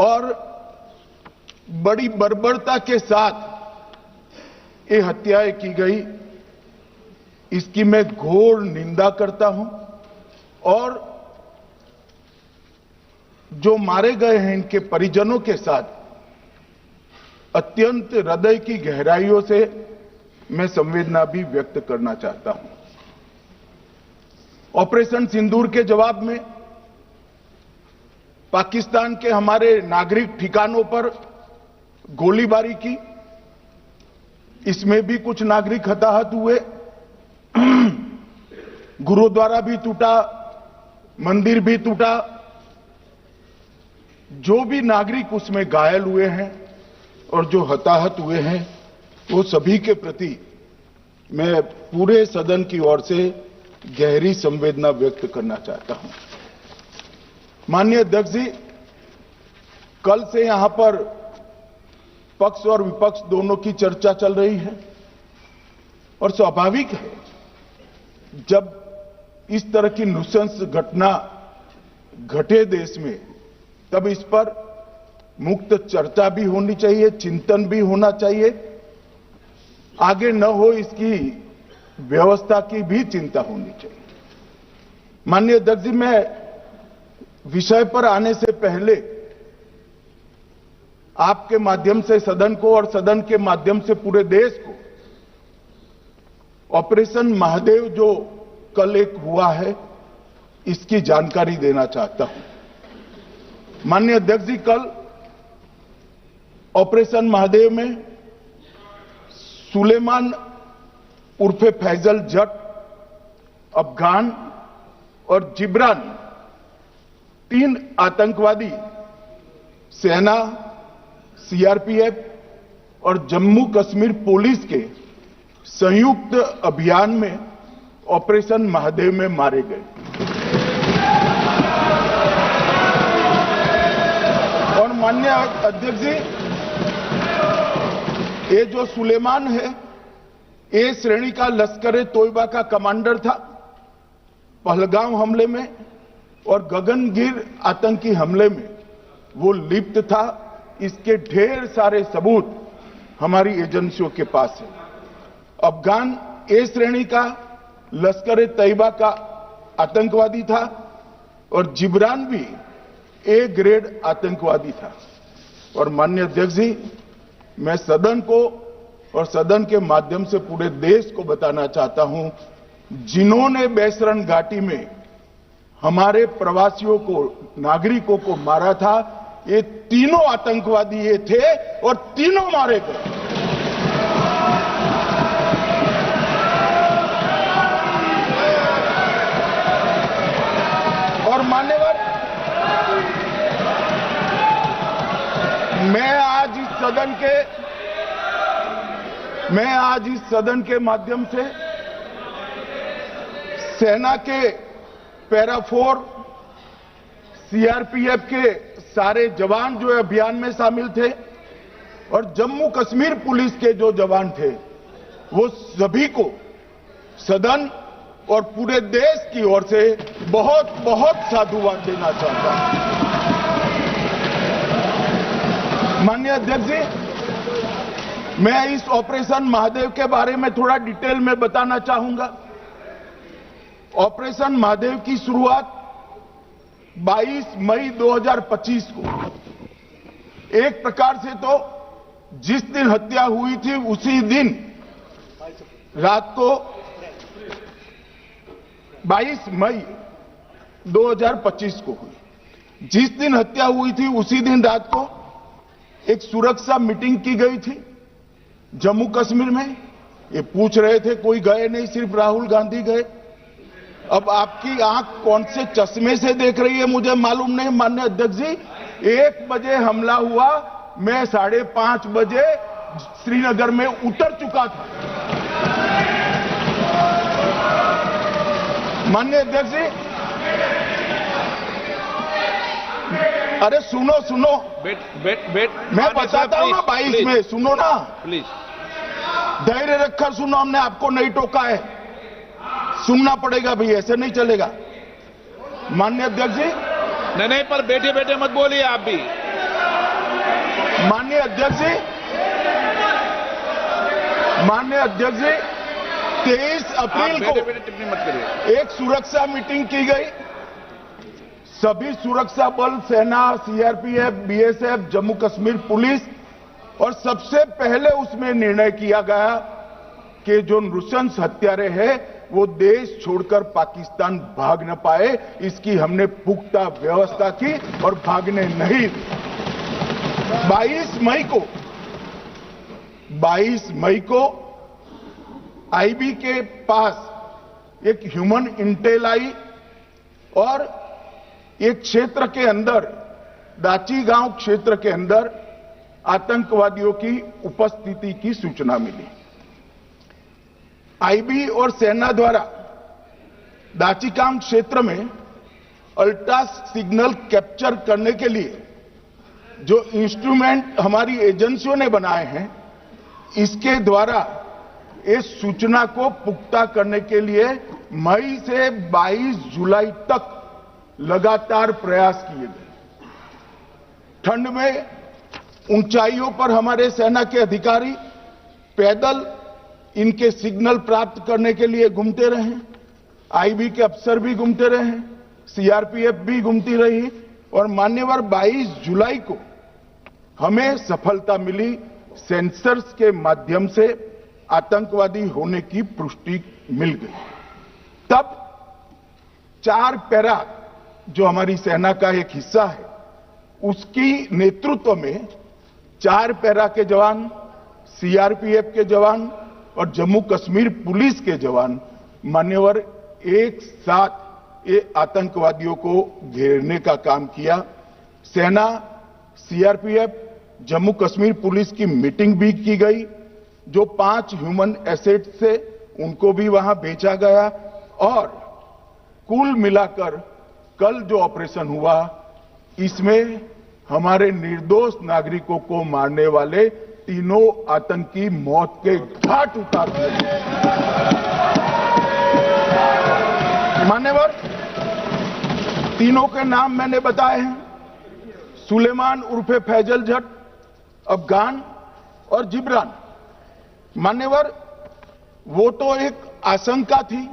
और बड़ी बर्बरता के साथ ये हत्याएं की गई, इसकी मैं घोर निंदा करता हूं। और जो मारे गए हैं इनके परिजनों के साथ अत्यंत हृदय की गहराइयों से मैं संवेदना भी व्यक्त करना चाहता हूं। ऑपरेशन सिंदूर के जवाब में पाकिस्तान के हमारे नागरिक ठिकानों पर गोलीबारी की, इसमें भी कुछ नागरिक हताहत हुए। गुरुद्वारा भी टूटा, मंदिर भी टूटा। जो भी नागरिक उसमें घायल हुए हैं और जो हताहत हुए हैं, वो सभी के प्रति मैं पूरे सदन की ओर से गहरी संवेदना व्यक्त करना चाहता हूं। माननीय अध्यक्ष जी, कल से यहां पर पक्ष और विपक्ष दोनों की चर्चा चल रही है और स्वाभाविक है, जब इस तरह की नृशंस घटना घटे देश में, तब इस पर मुक्त चर्चा भी होनी चाहिए, चिंतन भी होना चाहिए। आगे न हो इसकी व्यवस्था की भी चिंता होनी चाहिए। माननीय अध्यक्ष जी, मैं विषय पर आने से पहले आपके माध्यम से सदन को और सदन के माध्यम से पूरे देश को ऑपरेशन महादेव जो कल एक हुआ है, इसकी जानकारी देना चाहता हूं। माननीय अध्यक्ष जी, कल ऑपरेशन महादेव में सुलेमान उर्फे फैजल जट, अफगान और जिब्रान, 3 आतंकवादी सेना, सीआरपीएफ और जम्मू कश्मीर पुलिस के संयुक्त अभियान में ऑपरेशन महादेव में मारे गए। और माननीय अध्यक्ष जी, ये जो सुलेमान है, ए श्रेणी का लश्कर तोयबा का कमांडर था पहलगाम हमले में, और गगनगिर आतंकी हमले में वो लिप्त था। इसके ढेर सारे सबूत हमारी एजेंसियों के पास है। अफगान ए श्रेणी का लश्कर तैयबा का आतंकवादी था और जिब्रान भी ए ग्रेड आतंकवादी था। और माननीय अध्यक्ष जी, मैं सदन को और सदन के माध्यम से पूरे देश को बताना चाहता हूं, जिन्होंने बैसरन घाटी में हमारे प्रवासियों को, नागरिकों को मारा था, ये तीनों आतंकवादी ये थे और तीनों मारे गए। और मान्यवर, मैं आज इस सदन के माध्यम से सेना के पैरा 4, सीआरपीएफ के सारे जवान जो अभियान में शामिल थे और जम्मू कश्मीर पुलिस के जो जवान थे, वो सभी को सदन और पूरे देश की ओर से बहुत बहुत साधुवाद देना चाहता हूं। माननीय अध्यक्ष जी, मैं इस ऑपरेशन महादेव के बारे में थोड़ा डिटेल में बताना चाहूंगा। ऑपरेशन महादेव की शुरुआत 22 मई 2025 को, एक प्रकार से तो जिस दिन हत्या हुई थी उसी दिन रात को 22 मई 2025 को हुई। जिस दिन हत्या हुई थी उसी दिन रात को एक सुरक्षा मीटिंग की गई थी जम्मू कश्मीर में। ये पूछ रहे थे, कोई गए नहीं, सिर्फ राहुल गांधी गए। अब आपकी आंख कौन से चश्मे से देख रही है मुझे मालूम नहीं। माननीय अध्यक्ष जी, 1 बजे हमला हुआ, मैं 5:30 बजे श्रीनगर में उतर चुका था। माननीय अध्यक्ष जी, अरे सुनो, मैं बताता हूं ना 22 में, सुनो ना प्लीज, धैर्य रखकर सुनो, हमने आपको नहीं टोका है, सुनना पड़ेगा भाई, ऐसे नहीं चलेगा। माननीय अध्यक्ष जी, नहीं, पर बैठे बैठे मत बोलिए आप भी। माननीय अध्यक्ष जी, 23 अप्रैल को टिप्पणी मत करिए। एक सुरक्षा मीटिंग की गई। सभी सुरक्षा बल, सेना, CRPF, BSF, Jammu Kashmir police, और सबसे पहले उसमें निर्णय किया गया कि जो नृशंस हत्यारे हैं वो देश छोड़कर पाकिस्तान भाग न पाए, इसकी हमने पुख्ता व्यवस्था की और भागने नहीं दी। 22 मई को आईबी के पास एक ह्यूमन इंटेल आई और एक क्षेत्र के अंदर, दाची गांव क्षेत्र के अंदर आतंकवादियों की उपस्थिति की सूचना मिली। आईबी और सेना द्वारा दाचीगांव क्षेत्र में अल्ट्रा सिग्नल कैप्चर करने के लिए जो इंस्ट्रूमेंट हमारी एजेंसियों ने बनाए हैं, इसके द्वारा इस सूचना को पुख्ता करने के लिए मई से 22 जुलाई तक लगातार प्रयास किए गए। ठंड में ऊंचाइयों पर हमारे सेना के अधिकारी पैदल इनके सिग्नल प्राप्त करने के लिए घूमते रहे, आईबी के अफसर भी घूमते रहे, सीआरपीएफ भी घूमती रही, और मान्यवर 22 जुलाई को हमें सफलता मिली। सेंसर्स के माध्यम से आतंकवादी होने की पुष्टि मिल गई। तब 4 पैरा, जो हमारी सेना का एक हिस्सा है, उसकी नेतृत्व में 4 पैरा के जवान, सीआरपीएफ के जवान और जम्मू कश्मीर पुलिस के जवान मान्यवर एक साथ ये आतंकवादियों को घेरने का काम किया। सेना, सीआरपीएफ, जम्मू कश्मीर पुलिस की मीटिंग भी की गई। जो 5 ह्यूमन एसेट्स थे उनको भी वहां भेजा गया, और कुल मिलाकर कल जो ऑपरेशन हुआ, इसमें हमारे निर्दोष नागरिकों को मारने वाले तीनों आतंकी मौत के घाट उतार दिए। मान्यवर, तीनों के नाम मैंने बताए हैं। सुलेमान उर्फे फैजल जट, अफगान और जिब्रान। मान्यवर, वो तो एक आशंका थी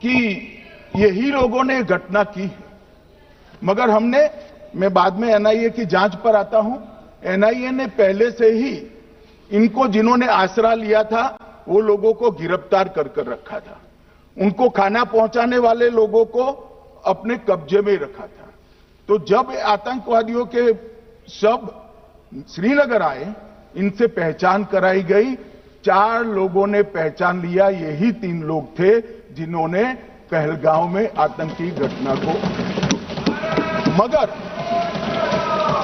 कि यही लोगों ने घटना की है, मगर मैं बाद में एनआईए की जांच पर आता हूं। एनआईए ने पहले से ही इनको, जिन्होंने आसरा लिया था, वो लोगों को गिरफ्तार कर रखा था। उनको खाना पहुंचाने वाले लोगों को अपने कब्जे में रखा था। तो जब आतंकवादियों के शव श्रीनगर आए, इनसे पहचान कराई गई। 4 लोगों ने पहचान लिया, यही 3 लोग थे जिन्होंने पहलगांव में आतंकी घटना को।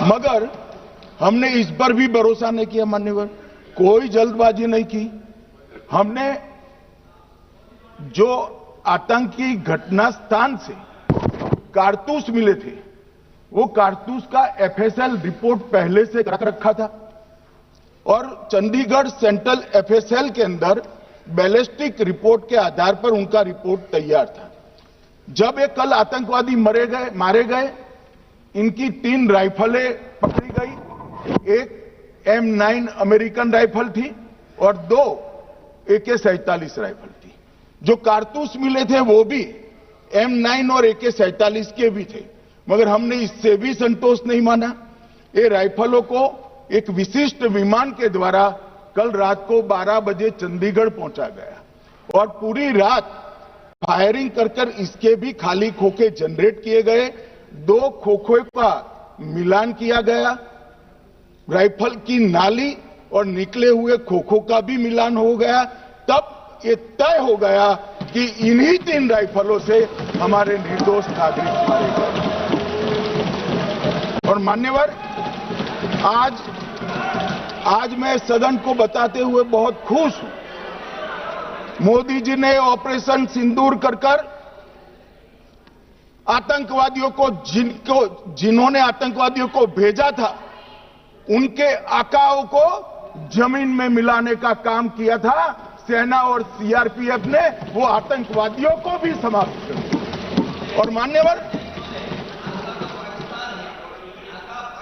मगर हमने इस पर भी भरोसा नहीं किया मान्यवर, कोई जल्दबाजी नहीं की। हमने जो आतंकी घटना स्थान से कारतूस मिले थे, वो कारतूस का एफएसएल रिपोर्ट पहले से रख रखा था, और चंडीगढ़ सेंट्रल एफएसएल के अंदर बैलिस्टिक रिपोर्ट के आधार पर उनका रिपोर्ट तैयार था। जब ये कल आतंकवादी मारे गए, इनकी 3 राइफलें पकड़ी गई। एक M9 अमेरिकन राइफल थी और 2 AK-47 राइफल थी। जो कारतूस मिले थे वो भी M9 और AK-47 के भी थे, मगर हमने इससे भी संतोष नहीं माना। ये राइफलों को एक विशिष्ट विमान के द्वारा कल रात को 12 बजे चंडीगढ़ पहुंचा गया, और पूरी रात फायरिंग कर इसके भी खाली खोखे जनरेट किए गए। 2 खोखों का मिलान किया गया, राइफल की नाली और निकले हुए खोखों का भी मिलान हो गया। तब ये तय हो गया कि इन्हीं 3 राइफलों से हमारे निर्दोष नागरिक मारे गए। और मान्यवर, आज मैं सदन को बताते हुए बहुत खुश हूं। मोदी जी ने ऑपरेशन सिंदूर कर आतंकवादियों को, जिन्होंने आतंकवादियों को भेजा था, उनके आकाओं को जमीन में मिलाने का काम किया था। सेना और सीआरपीएफ ने वो आतंकवादियों को भी समाप्त कर दिया। और मान्यवर,